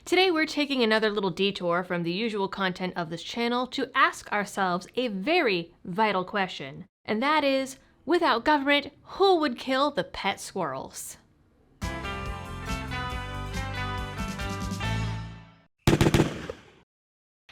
Today we're taking another little detour from the usual content of this channel to ask ourselves a very vital question, and that is, without government, who would kill the pet squirrels?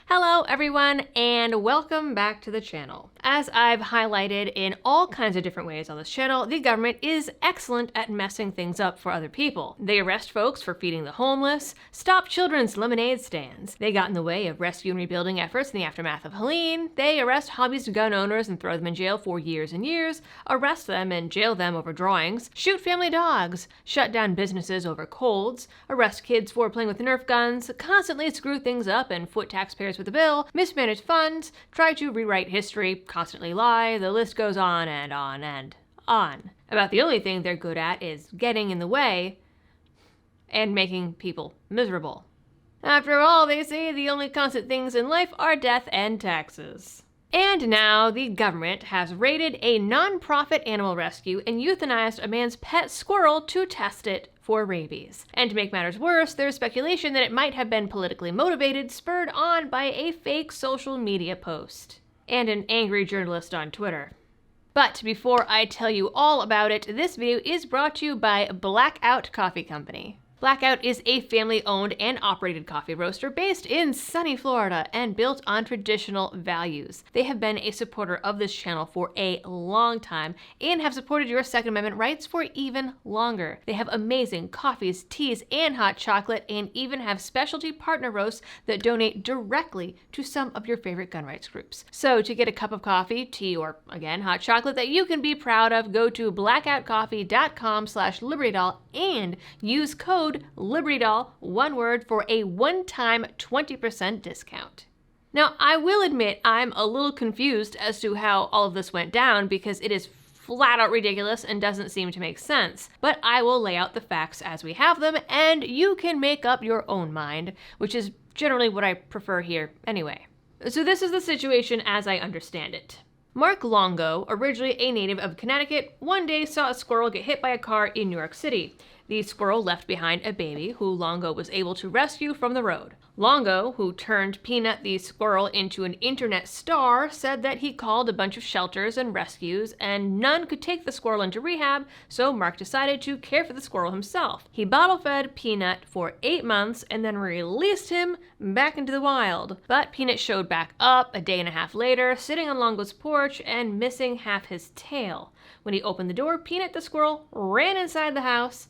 Hello everyone, and welcome back to the channel. As I've highlighted in all kinds of different ways on this channel, the government is excellent at messing things up for other people. They arrest folks for feeding the homeless, stop children's lemonade stands. They got in the way of rescue and rebuilding efforts in the aftermath of Helene. They arrest hobbyist gun owners and throw them in jail for years and years, arrest them and jail them over drawings, shoot family dogs, shut down businesses over colds, arrest kids for playing with Nerf guns, constantly screw things up and foot taxpayers with the bill, mismanage funds, try to rewrite history, constantly lie, the list goes on and on and on. About the only thing they're good at is getting in the way and making people miserable. After all, they say the only constant things in life are death and taxes. And now the government has raided a non-profit animal rescue and euthanized a man's pet squirrel to test it for rabies. And to make matters worse, there's speculation that it might have been politically motivated, spurred on by a fake social media post and an angry journalist on Twitter. But before I tell you all about it, this video is brought to you by Blackout Coffee Company. Blackout is a family-owned and operated coffee roaster based in sunny Florida and built on traditional values. They have been a supporter of this channel for a long time and have supported your Second Amendment rights for even longer. They have amazing coffees, teas, and hot chocolate, and even have specialty partner roasts that donate directly to some of your favorite gun rights groups. So to get a cup of coffee, tea, or again, hot chocolate that you can be proud of, go to blackoutcoffee.com/libertydoll and use code LibertyDoll, one word, for a one-time 20% discount. Now, I will admit I'm a little confused as to how all of this went down because it is flat out ridiculous and doesn't seem to make sense. But I will lay out the facts as we have them, and you can make up your own mind, which is generally what I prefer here anyway. So this is the situation as I understand it. Mark Longo, originally a native of Connecticut, one day saw a squirrel get hit by a car in New York City. The squirrel left behind a baby who Longo was able to rescue from the road. Longo, who turned Peanut the Squirrel into an internet star, said that he called a bunch of shelters and rescues and none could take the squirrel into rehab, so Mark decided to care for the squirrel himself. He bottle-fed Peanut for 8 months and then released him back into the wild. But Peanut showed back up a day and a half later, sitting on Longo's porch and missing half his tail. When he opened the door, Peanut the Squirrel ran inside the house,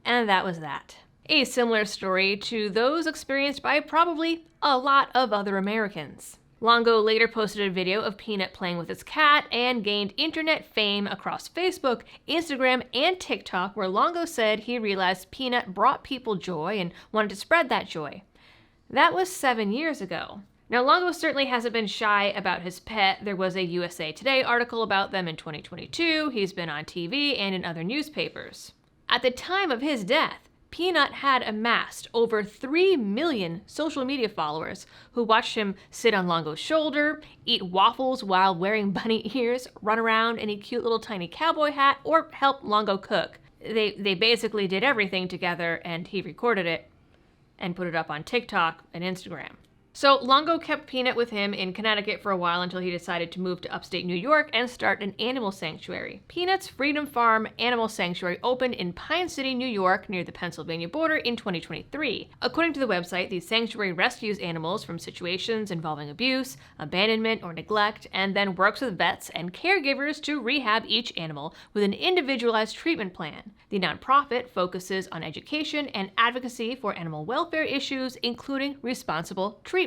and that was that. A similar story to those experienced by probably a lot of other Americans. Longo later posted a video of Peanut playing with his cat and gained internet fame across Facebook, Instagram, and TikTok, where Longo said he realized Peanut brought people joy and wanted to spread that joy. That was 7 years ago. Now, Longo certainly hasn't been shy about his pet. There was a USA Today article about them in 2022. He's been on TV and in other newspapers. At the time of his death, Peanut had amassed over 3 million social media followers who watched him sit on Longo's shoulder, eat waffles while wearing bunny ears, run around in a cute little tiny cowboy hat, or help Longo cook. They basically did everything together, and he recorded it and put it up on TikTok and Instagram. So Longo kept Peanut with him in Connecticut for a while until he decided to move to upstate New York and start an animal sanctuary. Peanut's Freedom Farm Animal Sanctuary opened in Pine City, New York, near the Pennsylvania border in 2023. According to the website, the sanctuary rescues animals from situations involving abuse, abandonment, or neglect, and then works with vets and caregivers to rehab each animal with an individualized treatment plan. The nonprofit focuses on education and advocacy for animal welfare issues, including responsible treatment.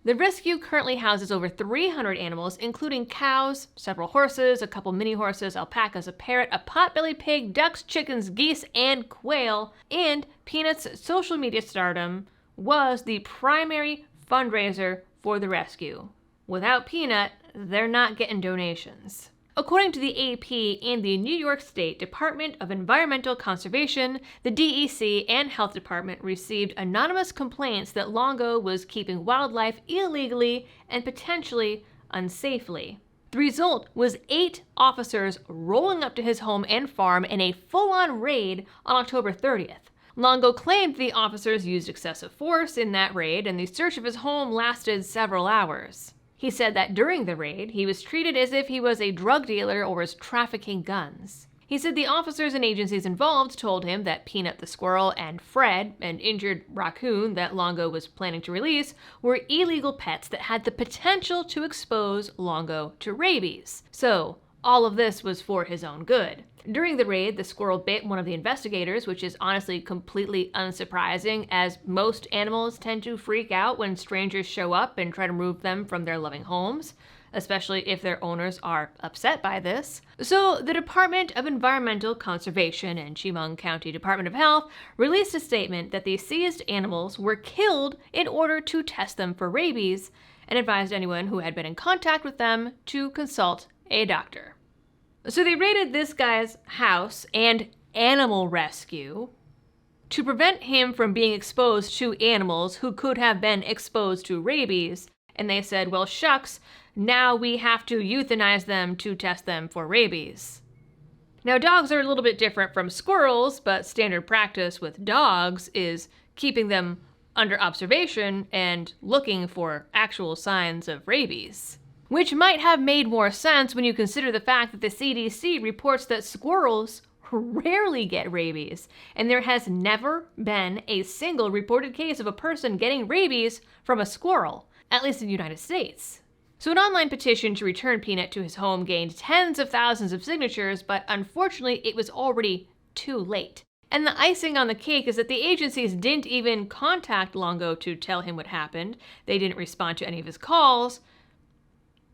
The rescue currently houses over 300 animals, including cows, several horses, a couple mini horses, alpacas, a parrot, a potbelly pig, ducks, chickens, geese, and quail. And Peanut's social media stardom was the primary fundraiser for the rescue. Without Peanut, they're not getting donations. According to the AP and the New York State Department of Environmental Conservation, the DEC and Health Department received anonymous complaints that Longo was keeping wildlife illegally and potentially unsafely. The result was 8 officers rolling up to his home and farm in a full-on raid on October 30th. Longo claimed the officers used excessive force in that raid, and the search of his home lasted several hours. He said that during the raid, he was treated as if he was a drug dealer or was trafficking guns. He said the officers and agencies involved told him that Peanut the Squirrel and Fred, an injured raccoon that Longo was planning to release, were illegal pets that had the potential to expose Longo to rabies. So, all of this was for his own good. During the raid, the squirrel bit one of the investigators, which is honestly completely unsurprising, as most animals tend to freak out when strangers show up and try to remove them from their loving homes, especially if their owners are upset by this. So the Department of Environmental Conservation and Chemung County Department of Health released a statement that the seized animals were killed in order to test them for rabies, and advised anyone who had been in contact with them to consult a doctor. So they raided this guy's house and animal rescue to prevent him from being exposed to animals who could have been exposed to rabies, and they said, well, shucks, now we have to euthanize them to test them for rabies. Now, dogs are a little bit different from squirrels, but standard practice with dogs is keeping them under observation and looking for actual signs of rabies. Which might have made more sense when you consider the fact that the CDC reports that squirrels rarely get rabies, and there has never been a single reported case of a person getting rabies from a squirrel, at least in the United States. So an online petition to return Peanut to his home gained tens of thousands of signatures, but unfortunately it was already too late. And the icing on the cake is that the agencies didn't even contact Longo to tell him what happened. They didn't respond to any of his calls.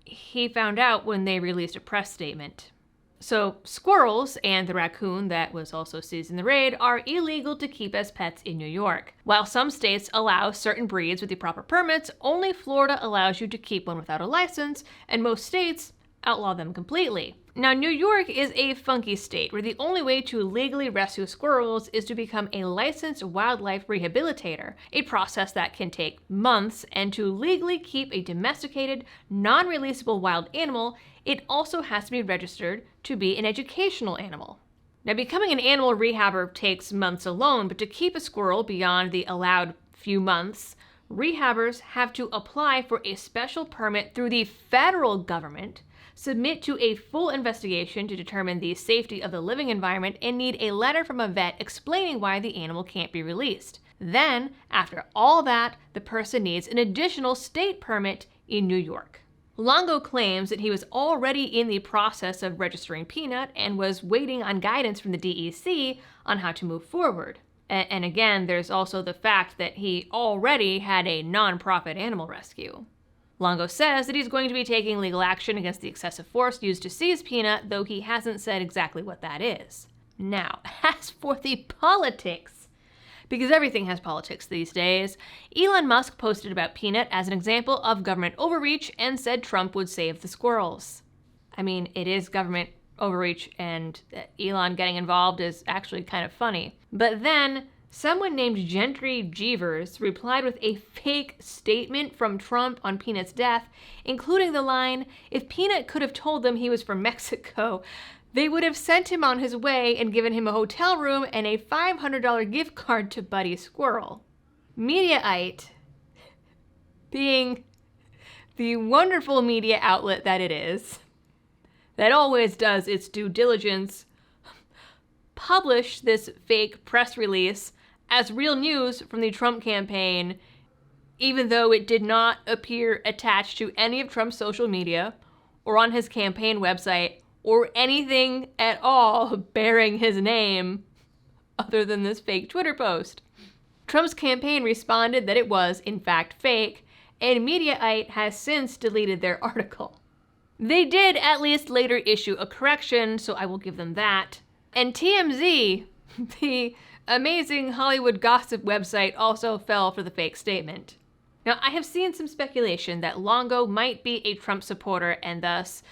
He found out when they released a press statement. So squirrels and the raccoon that was also seized in the raid are illegal to keep as pets in New York. While some states allow certain breeds with the proper permits, only Florida allows you to keep one without a license, and most states outlaw them completely. Now, New York is a funky state where the only way to legally rescue squirrels is to become a licensed wildlife rehabilitator, a process that can take months, and to legally keep a domesticated, non-releasable wild animal, it also has to be registered to be an educational animal. Now, becoming an animal rehabber takes months alone, but to keep a squirrel beyond the allowed few months, rehabbers have to apply for a special permit through the federal government, submit to a full investigation to determine the safety of the living environment, and need a letter from a vet explaining why the animal can't be released. Then, after all that, the person needs an additional state permit in New York. Longo claims that he was already in the process of registering Peanut and was waiting on guidance from the DEC on how to move forward. And again, there's also the fact that he already had a nonprofit animal rescue. Longo says that he's going to be taking legal action against the excessive force used to seize Peanut, though he hasn't said exactly what that is. Now, as for the politics, because everything has politics these days, Elon Musk posted about Peanut as an example of government overreach and said Trump would save the squirrels. I mean, it is government overreach, and Elon getting involved is actually kind of funny. But then, someone named Gentry Jeevers replied with a fake statement from Trump on Peanut's death, including the line, "If Peanut could have told them he was from Mexico, they would have sent him on his way and given him a hotel room and a $500 gift card to Buddy Squirrel." Mediaite, being the wonderful media outlet that it is, that always does its due diligence, published this fake press release as real news from the Trump campaign, even though it did not appear attached to any of Trump's social media or on his campaign website or anything at all bearing his name other than this fake Twitter post. Trump's campaign responded that it was, in fact, fake, and Mediaite has since deleted their article. They did at least later issue a correction, so I will give them that. And TMZ, the amazing Hollywood gossip website, also fell for the fake statement. Now, I have seen some speculation that Longo might be a Trump supporter, and thus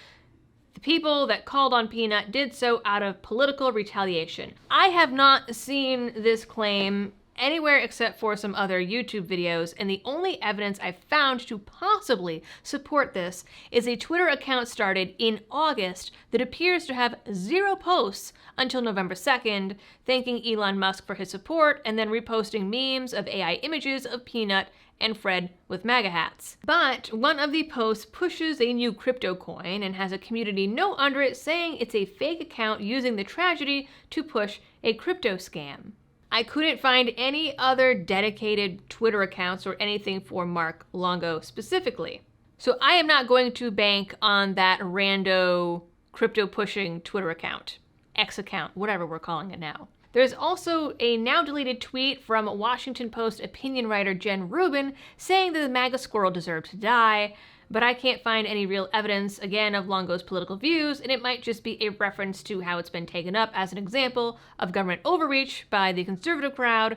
the people that called on Peanut did so out of political retaliation. I have not seen this claim anywhere except for some other YouTube videos, and the only evidence I've found to possibly support this is a Twitter account started in August that appears to have 0 posts until November 2nd, thanking Elon Musk for his support and then reposting memes of AI images of Peanut and Fred with MAGA hats. But one of the posts pushes a new crypto coin and has a community note under it saying it's a fake account using the tragedy to push a crypto scam. I couldn't find any other dedicated Twitter accounts or anything for Mark Longo specifically. So I am not going to bank on that rando crypto pushing Twitter account, X account, whatever we're calling it now. There's also a now deleted tweet from Washington Post opinion writer Jen Rubin saying that the MAGA squirrel deserved to die, but I can't find any real evidence, again, of Longo's political views, and it might just be a reference to how it's been taken up as an example of government overreach by the conservative crowd,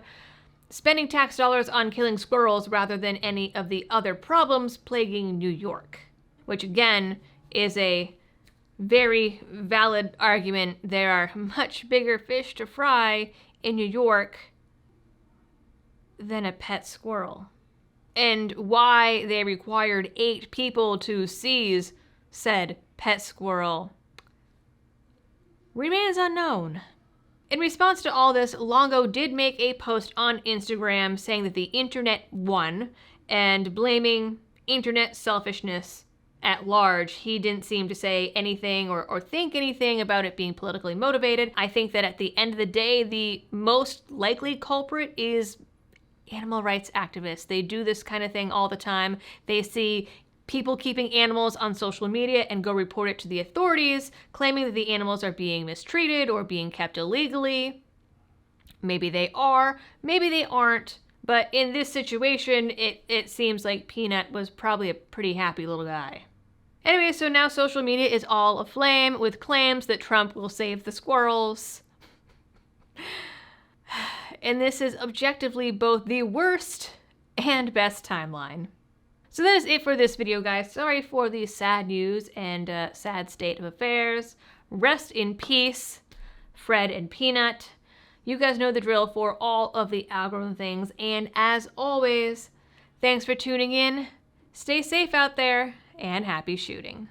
spending tax dollars on killing squirrels rather than any of the other problems plaguing New York, which again is a very valid argument. There are much bigger fish to fry in New York than a pet squirrel. And why they required 8 people to seize said pet squirrel remains unknown. In response to all this, Longo did make a post on Instagram saying that the internet won and blaming internet selfishness at large. He didn't seem to say anything or think anything about it being politically motivated. I think that at the end of the day, the most likely culprit is animal rights activists. They do this kind of thing all the time. They see people keeping animals on social media and go report it to the authorities, claiming that the animals are being mistreated or being kept illegally. Maybe they are, maybe they aren't. But in this situation, it seems like Peanut was probably a pretty happy little guy. Anyway, so now social media is all aflame with claims that Trump will save the squirrels. And this is objectively both the worst and best timeline. So that is it for this video, guys. Sorry for the sad news and sad state of affairs. Rest in peace, Fred and Peanut. You guys know the drill for all of the algorithm things. And as always, thanks for tuning in. Stay safe out there and happy shooting.